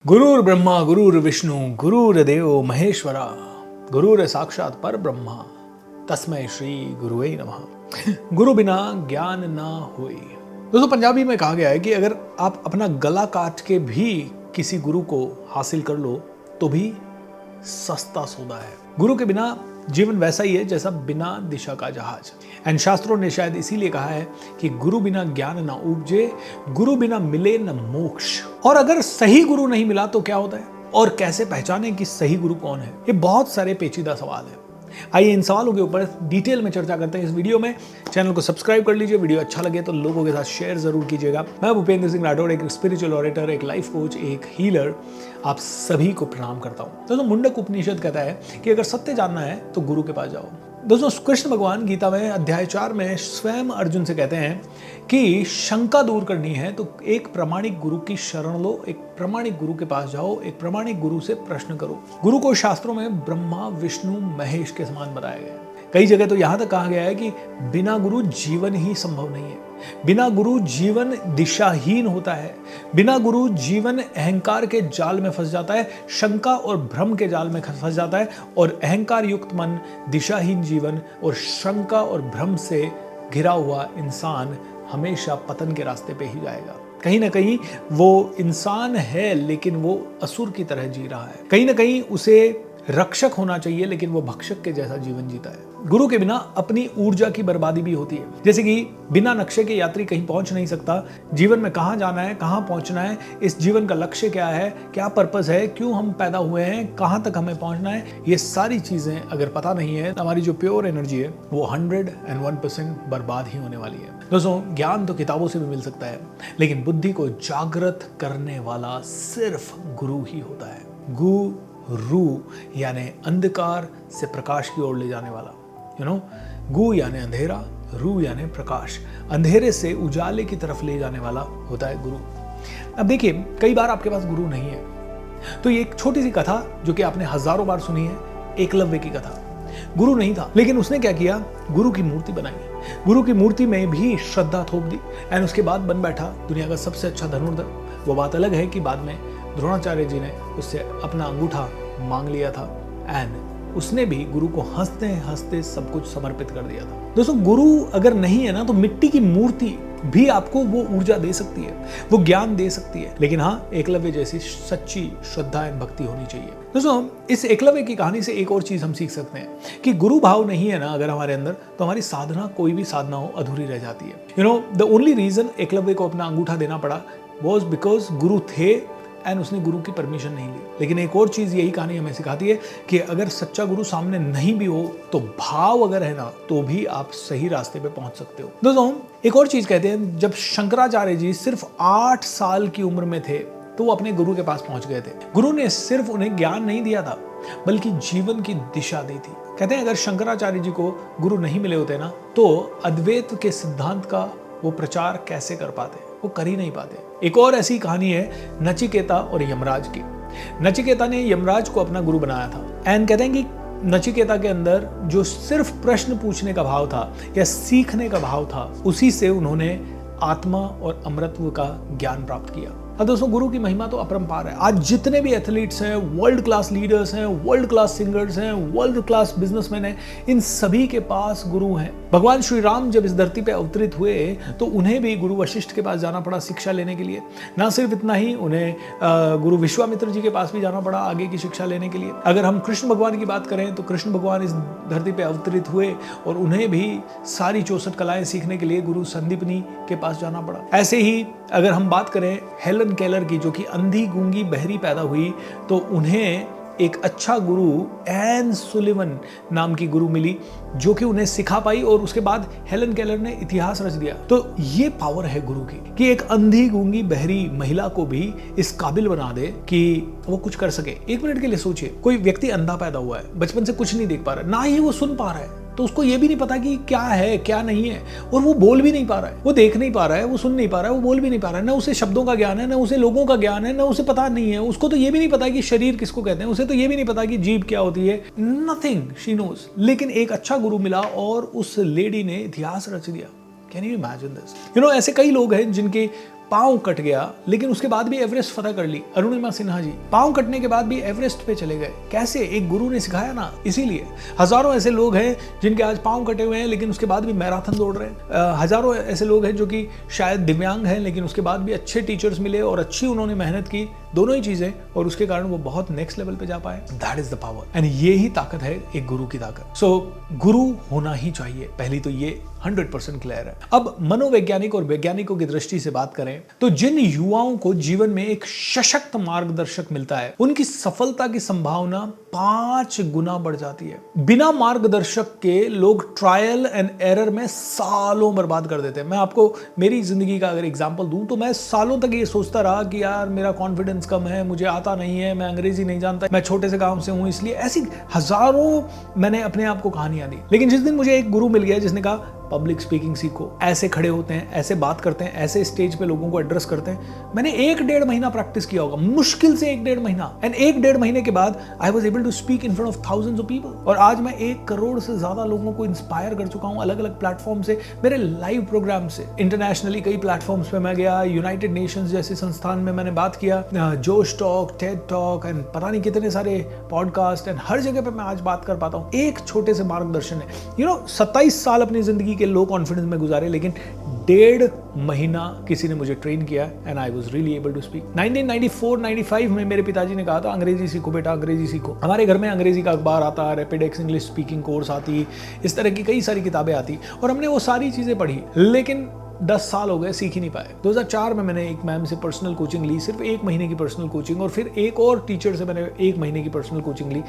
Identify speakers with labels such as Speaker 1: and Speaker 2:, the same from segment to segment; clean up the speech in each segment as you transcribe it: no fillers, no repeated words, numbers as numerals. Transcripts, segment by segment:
Speaker 1: गुरुर् ब्रह्मा गुरुर्विष्णु गुरुर्देव महेश्वरा गुरुर साक्षात पर ब्रह्मा तस्मै श्री गुरुवे नमः। गुरु बिना ज्ञान ना होई। दोस्तों पंजाबी में कहा गया है कि अगर आप अपना गला काट के भी किसी गुरु को हासिल कर लो तो भी सस्ता सौदा है। गुरु के बिना जीवन वैसा ही है जैसा बिना दिशा का जहाज। एंड शास्त्रों ने शायद इसीलिए कहा है कि गुरु बिना ज्ञान ना उपजे, गुरु बिना मिले न मोक्ष। और अगर सही गुरु नहीं मिला तो क्या होता है और कैसे पहचाने कि सही गुरु कौन है? ये बहुत सारे पेचीदा सवाल है। आइए इन सवालों के ऊपर डिटेल में चर्चा करते हैं इस वीडियो में। चैनल को सब्सक्राइब कर लीजिए, वीडियो अच्छा लगे तो लोगों के साथ शेयर जरूर कीजिएगा। मैं भूपेंद्र सिंह राठौड़, एक स्पिरिचुअल ऑरेटर, एक लाइफ कोच, एक हीलर, आप सभी को प्रणाम करता हूं। दोस्तों मुंडक उपनिषद कहता है कि अगर सत्य जानना है तो गुरु के पास जाओ। दोस्तों कृष्ण भगवान गीता में अध्याय 4 में स्वयं अर्जुन से कहते हैं कि शंका दूर करनी है तो एक प्रामाणिक गुरु की शरण लो, एक प्रामाणिक गुरु के पास जाओ, एक प्रामाणिक गुरु से प्रश्न करो। गुरु को शास्त्रों में ब्रह्मा विष्णु महेश के समान बताया गया है। कई जगह तो यहां तक कहा गया है कि बिना गुरु जीवन ही संभव नहीं है। बिना गुरु जीवन दिशाहीन होता है। बिना गुरु जीवन अहंकार के जाल में फंस जाता है, शंका और भ्रम के जाल में फंस जाता है, और अहंकार युक्त मन, दिशाहीन जीवन और शंका और भ्रम से घिरा हुआ इंसान हमेशा पतन के रास्ते पे ही जाएगा। कहीं ना कहीं वो इंसान है लेकिन वो असुर की तरह जी रहा है। कहीं ना कहीं उसे रक्षक होना चाहिए लेकिन वो भक्षक के जैसा जीवन जीता है। गुरु के बिना अपनी ऊर्जा की बर्बादी भी होती है। जैसे कि बिना नक्शे के यात्री कहीं पहुंच नहीं सकता। जीवन में कहां जाना है, कहां पहुंचना है, इस जीवन का लक्ष्य क्या है, क्या पर्पस है, क्यों हम पैदा हुए हैं, कहां तक हमें पहुंचना है, ये सारी चीजें अगर पता नहीं है तो हमारी जो प्योर एनर्जी है वो 101% बर्बाद ही होने वाली है। दोस्तों ज्ञान तो किताबों से भी मिल सकता है लेकिन बुद्धि को जागृत करने वाला सिर्फ गुरु ही होता है। गुरु यानी अंधकार से प्रकाश की ओर ले जाने वाला। गु यानी अंधेरा, रू यानी प्रकाश, अंधेरे से उजाले की तरफ ले जाने वाला होता है गुरु। अब देखिए कई बार आपके पास गुरु नहीं है तो ये एक छोटी सी कथा जो कि आपने हजारों बार सुनी है, एकलव्य की कथा। गुरु नहीं था लेकिन उसने क्या किया, गुरु की मूर्ति बनाई। गुरु की मूर्ति में भी श्रद्धा थोप दी एंड उसके बाद बन बैठा दुनिया का सबसे अच्छा धनुर्धर। वो बात अलग है कि बाद में द्रोणाचार्य जी ने उससे अपना अंगूठा मांग लिया था एंड उसने भी गुरु को हंसते हंसते सब कुछ समर्पित कर दिया था। दोस्तों गुरु अगर नहीं है ना तो मिट्टी की मूर्ति भी आपको वो ऊर्जा दे सकती है, वो ज्ञान दे सकती है, लेकिन हाँ एकलव्य जैसी सच्ची श्रद्धा एवं भक्ति होनी चाहिए। दोस्तों इस एकलव्य की कहानी से एक और चीज हम सीख सकते हैं कि गुरु भाव नहीं है ना अगर हमारे अंदर तो हमारी साधना, कोई भी साधना हो, अधूरी रह जाती है। द ओनली रीजन एकलव्य को अपना अंगूठा देना पड़ा वॉज बिकॉज गुरु थे एंड उसने गुरु की परमिशन नहीं ली। लेकिन एक और चीज यही कहानी हमें सिखाती है कि अगर सच्चा गुरु सामने नहीं भी हो तो भाव अगर है ना तो भी आप सही रास्ते पे पहुंच सकते हो। दोस्तों एक और चीज कहते हैं, जब शंकराचार्य जी सिर्फ 8 साल की उम्र में थे तो वो अपने गुरु के पास पहुंच गए थे। गुरु ने सिर्फ उन्हें ज्ञान नहीं दिया था बल्कि जीवन की दिशा दी थी। कहते हैं अगर शंकराचार्य जी को गुरु नहीं मिले होते ना तो अद्वैत के सिद्धांत का वो प्रचार कैसे कर पाते, वो कर ही नहीं पाते। एक और ऐसी कहानी है नचिकेता और यमराज की। नचिकेता ने यमराज को अपना गुरु बनाया था एंड कहते हैं कि नचिकेता के अंदर जो सिर्फ प्रश्न पूछने का भाव था या सीखने का भाव था उसी से उन्होंने आत्मा और अमृतत्व का ज्ञान प्राप्त किया। अब दोस्तों गुरु की महिमा तो अपरंपार है। आज जितने भी एथलीट्स हैं, वर्ल्ड क्लास लीडर्स हैं, वर्ल्ड क्लास सिंगर्स हैं, वर्ल्ड क्लास बिजनेसमैन हैं, इन सभी के पास गुरु हैं। भगवान श्री राम जब इस धरती पे अवतरित हुए तो उन्हें भी गुरु वशिष्ठ के पास जाना पड़ा शिक्षा लेने के लिए। ना सिर्फ इतना ही, उन्हें गुरु विश्वामित्र जी के पास भी जाना पड़ा आगे की शिक्षा लेने के लिए। अगर हम कृष्ण भगवान की बात करें तो कृष्ण भगवान इस धरती पे अवतरित हुए और उन्हें भी सारी 64 कलाएं सीखने के लिए गुरु संदीपनी के पास जाना पड़ा। ऐसे ही अगर हम बात करें हेलन केलर की जो कि अंधी गूंगी बहरी पैदा हुई तो उन्हें एक अच्छा गुरु एन सुलिवन नाम की गुरु मिली जो कि उन्हें सिखा पाई और उसके बाद हेलन केलर ने इतिहास रच दिया। तो ये पावर है गुरु की कि एक अंधी गूंगी बहरी महिला को भी इस काबिल बना दे कि वो कुछ कर सके। 1 मिनट के लिए सोचिए, कोई व्यक्ति अंधा पैदा हुआ है, बचपन से कुछ नहीं देख पा रहा है, ना ही वो सुन पा रहा है, तो उसको ये भी नहीं पता कि क्या है क्या नहीं है, और वो बोल भी नहीं पा रहा है, वो देख नहीं पा रहा है, वो सुन नहीं पा रहा है, वो बोल भी नहीं पा रहा है, ना उसे शब्दों का ज्ञान है, ना उसे लोगों का ज्ञान है, ना उसे पता नहीं है, उसको तो ये भी नहीं पता कि शरीर किसको कहते हैं, उसे तो ये भी नहीं पता कि जीभ क्या होती है, नथिंग शी नोज। लेकिन एक अच्छा गुरु मिला और उस लेडी ने इतिहास रच दिया। Can you imagine this? ऐसे कई लोग हैं जिनके पांव कट गया लेकिन उसके बाद भी एवरेस्ट फतह कर ली। अरुणिमा सिन्हा जी पांव कटने के बाद भी एवरेस्ट पे चले गए। कैसे? एक गुरु ने सिखाया ना। इसीलिए हजारों ऐसे लोग हैं जिनके आज पांव कटे हुए हैं लेकिन उसके बाद भी मैराथन दौड़ रहे हैं। हजारों ऐसे लोग हैं जो कि शायद दिव्यांग हैं लेकिन उसके बाद भी अच्छे टीचर्स मिले और अच्छी उन्होंने मेहनत की, दोनों ही चीजें, और उसके कारण वो बहुत नेक्स्ट लेवल पे जा पाए। That is the power and ये ही ताकत है एक गुरु की ताकत। सो गुरु होना ही चाहिए, पहली तो ये 100% क्लियर है। अब मनोवैज्ञानिक और वैज्ञानिकों की दृष्टि से बात करें तो जिन युवाओं को जीवन में एक सशक्त मार्गदर्शक मिलता है उनकी सफलता की संभावना 5 गुना बढ़ जाती है। बिना मार्गदर्शक के लोग ट्रायल एंड एरर में सालों बर्बाद कर देते हैं। मैं आपको मेरी जिंदगी का अगर एग्जांपल दूं तो मैं सालों तक ये सोचता रहा कि यार मेरा कॉन्फिडेंस कम है, मुझे आता नहीं है, मैं अंग्रेजी नहीं जानता, मैं छोटे से गांव से हूं, इसलिए ऐसी हजारों मैंने अपने आप को कहानियां दी। लेकिन जिस दिन मुझे एक गुरु मिल गया जिसने कहा पब्लिक स्पीकिंग सीखो, ऐसे खड़े होते हैं, ऐसे बात करते हैं, ऐसे स्टेज पे लोगों को एड्रेस करते हैं, मैंने 1-1.5 महीना प्रैक्टिस किया होगा, मुश्किल से 1-1.5 महीना, एंड 1-1.5 महीने के बाद I was able to speak in front of thousands of people. और आज मैं 1 करोड़ से ज्यादा लोगों को इंस्पायर कर चुका हूं अलग अलग प्लेटफॉर्म से, मेरे लाइव प्रोग्राम से। इंटरनेशनली कई प्लेटफॉर्म्स पे मैं गया, यूनाइटेड नेशंस जैसे संस्थान में मैंने बात किया, जोश टॉक, टेड टॉक एंड पता नहीं कितने सारे पॉडकास्ट, एंड हर जगह पे मैं आज बात कर पाता हूं एक छोटे से मार्गदर्शन है। 27 साल अपनी जिंदगी के लो कॉन्फिडेंस में गुजारे लेकिन 1.5 महीना किसी ने मुझे ट्रेन किया and I was really able to speak. 1994-95 में मेरे पिताजी ने कहा था अंग्रेजी सीखो बेटा, अंग्रेजी सीखो। हमारे घर में अंग्रेजी का अखबार आता, rapid x English speaking course आती, इस तरह की कई सारी किताबें आती और हमने वो सारी चीजें पढ़ी, लेकिन 10 साल हो गए, सीख ही नहीं पाए। 2004 में मैंने एक मैम से पर्सनल कोचिंग ली, सिर्फ 1 महीने की पर्सनल कोचिंग, और फिर एक और टीचर से मैंने 1 महीने की पर्सनल कोचिंग ली।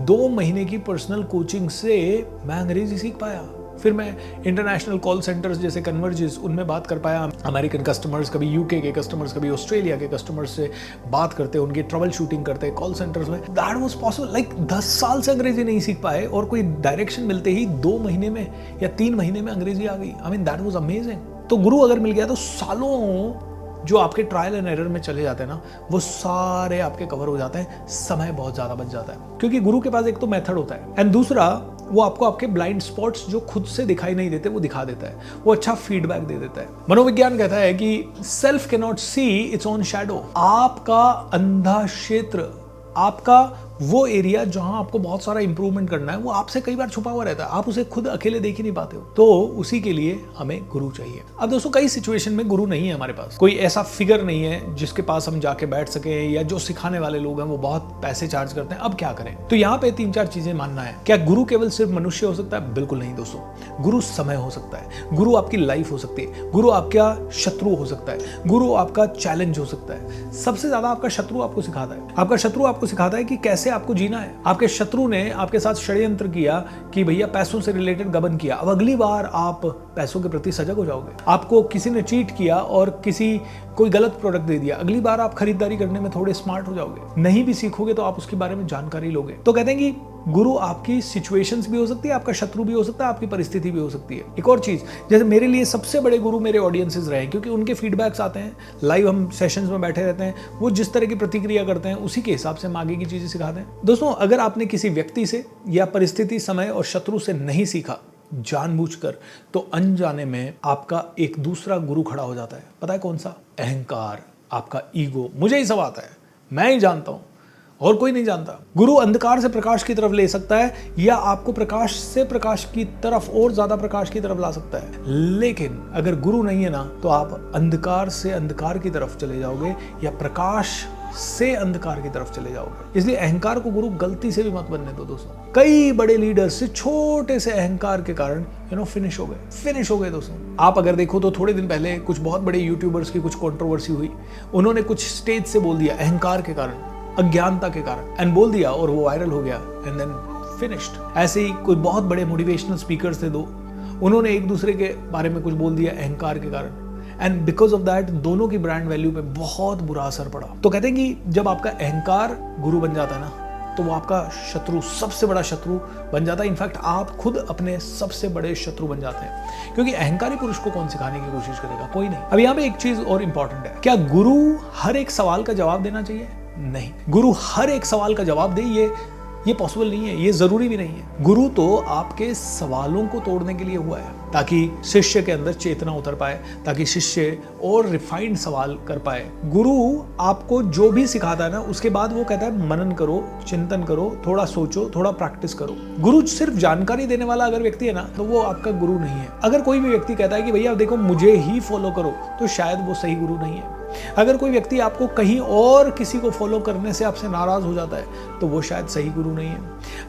Speaker 1: 2 महीने की पर्सनल कोचिंग से मैं अंग्रेजी सीख पाया। फिर मैं इंटरनेशनल कॉल सेंटर्स जैसे कन्वर्जेस उनमें बात कर पाया, अमेरिकन कस्टमर्स, कभी यूके के कस्टमर्स, कभी ऑस्ट्रेलिया के कस्टमर्स से बात करते, उनकी ट्रबल शूटिंग करते कॉल सेंटर्स में। That was possible. लाइक 10 साल से अंग्रेजी नहीं सीख पाए और कोई डायरेक्शन मिलते ही 2 महीने में या 3 महीने में अंग्रेजी आ गई। I mean that was amazing. तो गुरु अगर मिल गया तो सालों जो आपके ट्रायल एंड एरर में चले जाते हैं ना, वो सारे आपके कवर हो जाते हैं, समय बहुत ज्यादा बच जाता है, क्योंकि गुरु के पास एक तो मेथड होता है एंड दूसरा वो आपको आपके ब्लाइंड स्पॉट्स जो खुद से दिखाई नहीं देते वो दिखा देता है, वो अच्छा फीडबैक दे देता है। मनोविज्ञान कहता है कि self can not see its own shadow. आपका अंधा क्षेत्र, आपका वो एरिया जहां आपको बहुत सारा इंप्रूवमेंट करना है, वो आपसे कई बार छुपा हुआ रहता है, आप उसे खुद अकेले देख ही नहीं पाते हो। तो उसी के लिए हमें गुरु चाहिए। अब दोस्तों कई सिचुएशन में गुरु नहीं है हमारे पास, कोई ऐसा फिगर नहीं है जिसके पास हम जाके बैठ सके, या जो सिखाने वाले लोग हैं वो बहुत पैसे चार्ज करते हैं। अब क्या करें? तो यहाँ पे 3-4 चीजें मानना है। क्या गुरु केवल सिर्फ मनुष्य हो सकता है? बिल्कुल नहीं दोस्तों। गुरु समय हो सकता है, गुरु आपकी लाइफ हो सकती है, गुरु आपका शत्रु हो सकता है, गुरु आपका चैलेंज हो सकता है। सबसे ज्यादा आपका शत्रु आपको सिखाता है। आपका शत्रु आपको सिखाता है कि कैसे आपको जीना है। आपके शत्रु ने आपके साथ षड्यंत्र किया कि भैया पैसों से रिलेटेड गबन किया, अब अगली बार आप पैसों के प्रति सजग हो जाओगे। आपको किसी ने चीट किया और कोई गलत प्रोडक्ट दे दिया, अगली बार आप खरीदारी करने में थोड़े स्मार्ट हो जाओगे। नहीं भी सीखोगे तो आप उसके बारे में जानकारी लोगे। तो कहते हैं कि गुरु आपकी सिचुएशंस भी हो सकती है, आपका शत्रु भी हो सकता है, आपकी परिस्थिति भी हो सकती है। एक और चीज, जैसे मेरे लिए सबसे बड़े गुरु मेरे ऑडियंसेस रहे, क्योंकि उनके फीडबैक्स आते हैं, लाइव हम सेशंस में बैठे रहते हैं, वो जिस तरह की प्रतिक्रिया करते हैं उसी के हिसाब से हम आगे की चीजें सिखाते हैं। दोस्तों अगर आपने किसी व्यक्ति से या परिस्थिति, समय और शत्रु से नहीं सीखा जानबूझकर, तो अनजाने में आपका एक दूसरा गुरु खड़ा हो जाता है। पता है कौन सा? अहंकार, आपका ईगो। मुझे ही सब आता है, मैं ही जानता हूं और कोई नहीं जानता। गुरु अंधकार से प्रकाश की तरफ ले सकता है, या आपको प्रकाश से प्रकाश की तरफ और ज्यादा प्रकाश की तरफ ला सकता है। लेकिन अगर गुरु नहीं है ना, तो आप अंधकार से अंधकार की तरफ चले जाओगे या प्रकाश से अंधकार की तरफ चले जाओगे। इसलिए अहंकार को गुरु गलती से भी मत बनने दो दोस्तों। कई बड़े लीडर्स से छोटे से अहंकार के कारण फिनिश हो गए दोस्तों। आप अगर देखो तो थोड़े दिन पहले कुछ बहुत बड़े यूट्यूबर्स की कुछ कंट्रोवर्सी हुई, उन्होंने कुछ स्टेज से बोल दिया अहंकार के कारण, अज्ञानता के कारण, एंड बोल दिया और वो वायरल हो गया एंड देन फिनिश्ड। ऐसे ही कोई बहुत बड़े मोटिवेशनल स्पीकर्स थे 2, उन्होंने एक दूसरे के बारे में कुछ बोल दिया अहंकार के कारण, एंड बिकॉज ऑफ दैट दोनों की ब्रांड वैल्यू पे बहुत बुरा असर पड़ा। तो कहते हैं कि जब आपका अहंकार गुरु बन जाता है ना, तो वो आपका शत्रु, सबसे बड़ा शत्रु बन जाता है। इनफैक्ट आप खुद अपने सबसे बड़े शत्रु बन जाते हैं, क्योंकि अहंकारी पुरुष को कौन सिखाने की कोशिश करेगा? कोई नहीं। अब यहाँ पे एक चीज और इंपॉर्टेंट है, क्या गुरु हर एक सवाल का जवाब देना चाहिए? नहीं। गुरु हर एक सवाल का जवाब दे, ये पॉसिबल नहीं है, ये जरूरी भी नहीं है। गुरु तो आपके सवालों को तोड़ने के लिए हुआ है, ताकि शिष्य के अंदर चेतना उतर पाए, ताकि शिष्य और रिफाइंड सवाल कर पाए। गुरु आपको जो भी सिखाता है ना, उसके बाद वो कहता है मनन करो, चिंतन करो, थोड़ा सोचो, थोड़ा प्रैक्टिस करो। गुरु सिर्फ जानकारी देने वाला अगर व्यक्ति है ना, तो वो आपका गुरु नहीं है। अगर कोई भी व्यक्ति कहता है कि भैया देखो मुझे ही फॉलो करो, तो शायद वो सही गुरु नहीं है। अगर कोई व्यक्ति आपको कहीं और किसी को फॉलो करने से आपसे नाराज हो जाता है, तो वो शायद सही गुरु नहीं है।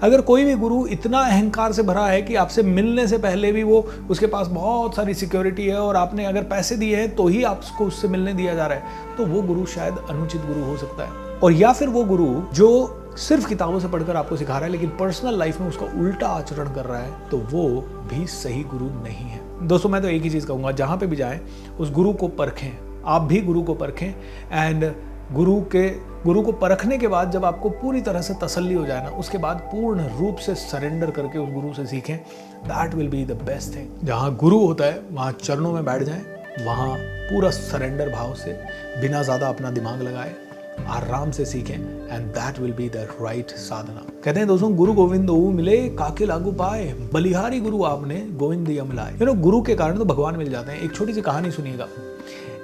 Speaker 1: अगर कोई भी गुरु इतना अहंकार से भरा है कि आपसे मिलने से पहले भी वो उसके पास बहुत सारी सिक्योरिटी है और आपने अगर पैसे दिए हैं तो ही आपको उससे मिलने दिया जा रहा है, तो वो गुरु शायद अनुचित गुरु हो सकता है। और या फिर वो गुरु जो सिर्फ किताबों से पढ़कर आपको सिखा रहा है लेकिन पर्सनल लाइफ में उसका उल्टा आचरण कर रहा है, तो वो भी सही गुरु नहीं है। दोस्तों मैं तो एक ही चीज़ कहूँगा, जहाँ पे भी जाएं उस गुरु को परखें, आप भी गुरु को परखें। एंड गुरु को परखने के बाद जब आपको पूरी तरह से तसल्ली हो जाए ना, उसके बाद पूर्ण रूप से सरेंडर करके उस गुरु से सीखें। That will be the best thing. जहाँ गुरु होता है वहाँ चरणों में बैठ जाएं, वहाँ पूरा सरेंडर भाव से बिना ज़्यादा अपना दिमाग लगाए आराम से सीखें, and that will be the right sadhana. कहते हैं दोस्तों, गुरु गोविंद मिले काके लागू पाए, बलिहारी गुरु आपने गोविंद दिया मिलाए। गुरु के कारण तो भगवान मिल जाते हैं। एक छोटी सी कहानी सुनिएगा।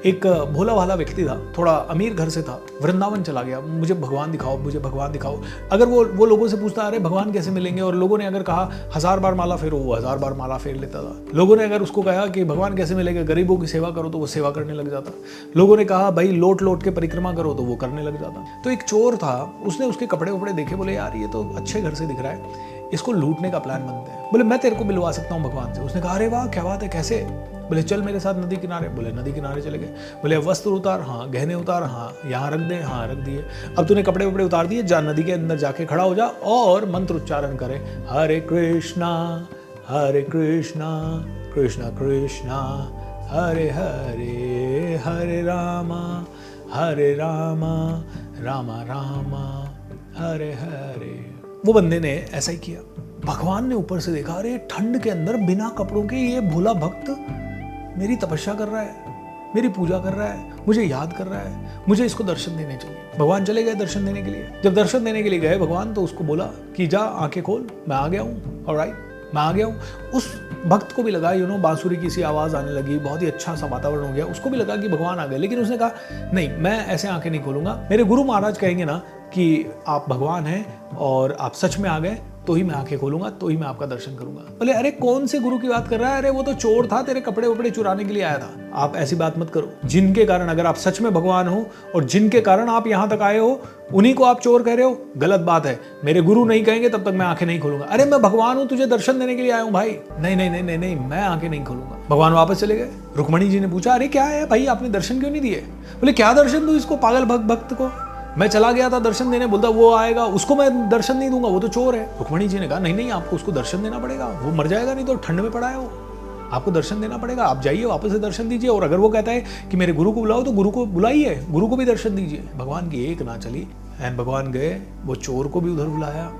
Speaker 1: एक भोला भाला व्यक्ति था, थोड़ा अमीर घर से था, वृंदावन चला गया, मुझे भगवान दिखाओ, मुझे भगवान दिखाओ। अगर वो लोगों से पूछता अरे भगवान कैसे मिलेंगे, और लोगों ने अगर कहा 1000 बार माला फेरो, वो 1000 बार माला फेर लेता था। लोगों ने अगर उसको कहा कि भगवान कैसे मिलेंगे, गरीबों की सेवा करो, तो वो सेवा करने लग जाता। लोगों ने कहा भाई लोट लोट के परिक्रमा करो, तो वो करने लग जाता। तो एक चोर था, उसने उसके कपड़े वपड़े देखे, बोले यार ये तो अच्छे घर से दिख रहा है, इसको लूटने का प्लान बनते हैं। बोले मैं तेरे को मिलवा सकता हूँ भगवान से। उसने कहा अरे वाह क्या बात है, कैसे? बोले चल मेरे साथ नदी किनारे। बोले नदी किनारे चले गए। बोले वस्त्र उतार, हाँ। गहने उतार, हाँ। यहाँ रख दे, हाँ रख दिए। अब तूने कपड़े वपड़े उतार दिए, जा नदी के अंदर जाके खड़ा हो जा और मंत्र उच्चारण करे, हरे कृष्णा कृष्णा कृष्णा हरे हरे, हरे रामा रामा रामा हरे हरे। वो बंदे ने ऐसा ही किया। भगवान ने ऊपर से देखा, अरे ठंड के अंदर बिना कपड़ों के ये भोला भक्त मेरी तपस्या कर रहा है, मेरी पूजा कर रहा है, मुझे याद कर रहा है, मुझे इसको दर्शन देने चाहिए। भगवान चले गए दर्शन देने के लिए। जब दर्शन देने के लिए गए भगवान, तो उसको बोला कि जा आंखें खोल, मैं आ गया हूँ, ऑलराइट मैं आ गया हूँ। उस भक्त को भी लगा बांसुरी की सी आवाज़ आने लगी, बहुत ही अच्छा सा वातावरण हो गया, उसको भी लगा कि भगवान आ गए। लेकिन उसने कहा नहीं, मैं ऐसे आंखें नहीं खोलूंगा, मेरे गुरु महाराज कहेंगे ना कि आप भगवान हैं और आप सच में आ गए, तो ही मैं आंखें खोलूंगा, तो ही मैं आपका दर्शन करूंगा। बोले अरे कौन से गुरु की बात कर रहा है, अरे वो तो चोर था, तेरे कपड़े वपड़े चुराने के लिए आया था। आप ऐसी बात मत करो। जिनके कारण, अगर आप सच में भगवान हो और जिनके कारण आप यहाँ तक आए हो, उन्हीं को आप चोर कह रहे हो, गलत बात है। मेरे गुरु नहीं कहेंगे तब तक मैं आंखें नहीं खोलूंगा। अरे मैं भगवान हूँ, तुझे दर्शन देने के लिए आया हूँ भाई। नहीं नहीं नहीं नहीं नहीं, मैं आंखें नहीं खोलूंगा। भगवान वापस चले गए। रुक्मणी जी ने पूछा अरे क्या है भाई, आपने दर्शन क्यों नहीं दिए? बोले क्या दर्शन दूं इसको, पागल भक्त को? मैं चला गया था दर्शन देने, बोलता वो आएगा, उसको मैं दर्शन नहीं दूंगा, वो तो चोर है। रुक्मणी जी ने कहा नहीं नहीं, आपको उसको दर्शन देना पड़ेगा, वो मर जाएगा नहीं तो, ठंड में पड़ा है वो, आपको दर्शन देना पड़ेगा। आप जाइए वापस से दर्शन दीजिए, और अगर वो कहता है कि मेरे गुरु को बुलाओ, तो गुरु को बुलाइए, गुरु को भी दर्शन दीजिए। भगवान की एक ना चली, एंड भगवान गए, वो चोर को भी उधर बुलाया।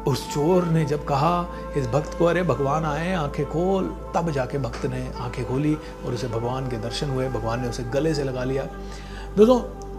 Speaker 1: उस चोर ने जब कहा इस भक्त को अरे भगवान आए, आंखें खोल, तब जाके भक्त ने आंखें खोली और उसे भगवान के दर्शन हुए। भगवान ने उसे गले से लगा लिया। दोस्तों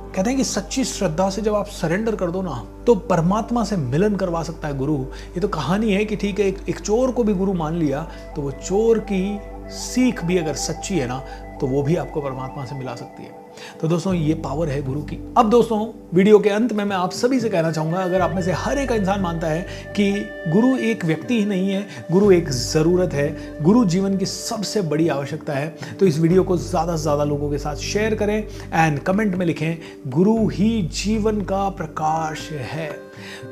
Speaker 1: कहते हैं कि सच्ची श्रद्धा से जब आप सरेंडर कर दो ना, तो परमात्मा से मिलन करवा सकता है गुरु। ये तो कहानी है कि ठीक है, एक चोर को भी गुरु मान लिया, तो वो चोर की सीख भी अगर सच्ची है ना, तो वो भी आपको परमात्मा से मिला सकती है। तो दोस्तों ये पावर है गुरु की। अब दोस्तों वीडियो के अंत में मैं आप सभी से कहना चाहूँगा, अगर आप में से हर एक इंसान मानता है कि गुरु एक व्यक्ति ही नहीं है, गुरु एक ज़रूरत है, गुरु जीवन की सबसे बड़ी आवश्यकता है, तो इस वीडियो को ज़्यादा से ज़्यादा लोगों के साथ शेयर करें एंड कमेंट में लिखें गुरु ही जीवन का प्रकाश है।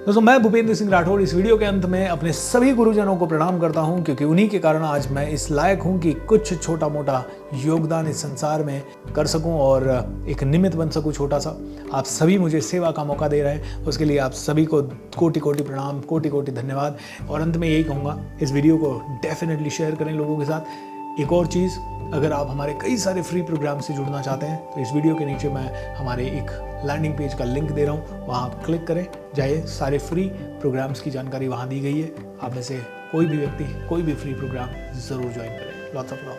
Speaker 1: दोस्तों मैं भूपेंद्र सिंह राठौर इस वीडियो के अंत में अपने सभी गुरुजनों को प्रणाम करता हूं, क्योंकि उन्हीं के कारण आज मैं इस लायक हूं कि कुछ छोटा मोटा योगदान इस संसार में कर सकूं और एक निमित्त बन सकूं छोटा सा। आप सभी मुझे सेवा का मौका दे रहे हैं, उसके लिए आप सभी को कोटि कोटि प्रणाम, कोटि कोटि धन्यवाद। और अंत में यही कहूँगा, इस वीडियो को डेफिनेटली शेयर करें लोगों के साथ। एक और चीज़, अगर आप हमारे कई सारे फ्री प्रोग्राम से जुड़ना चाहते हैं, तो इस वीडियो के नीचे मैं हमारे एक लैंडिंग पेज का लिंक दे रहा हूँ, वहाँ आप क्लिक करें, जाइए, सारे फ्री प्रोग्राम्स की जानकारी वहाँ दी गई है। आप में से कोई भी व्यक्ति कोई भी फ्री प्रोग्राम ज़रूर ज्वाइन करें। Lots of love.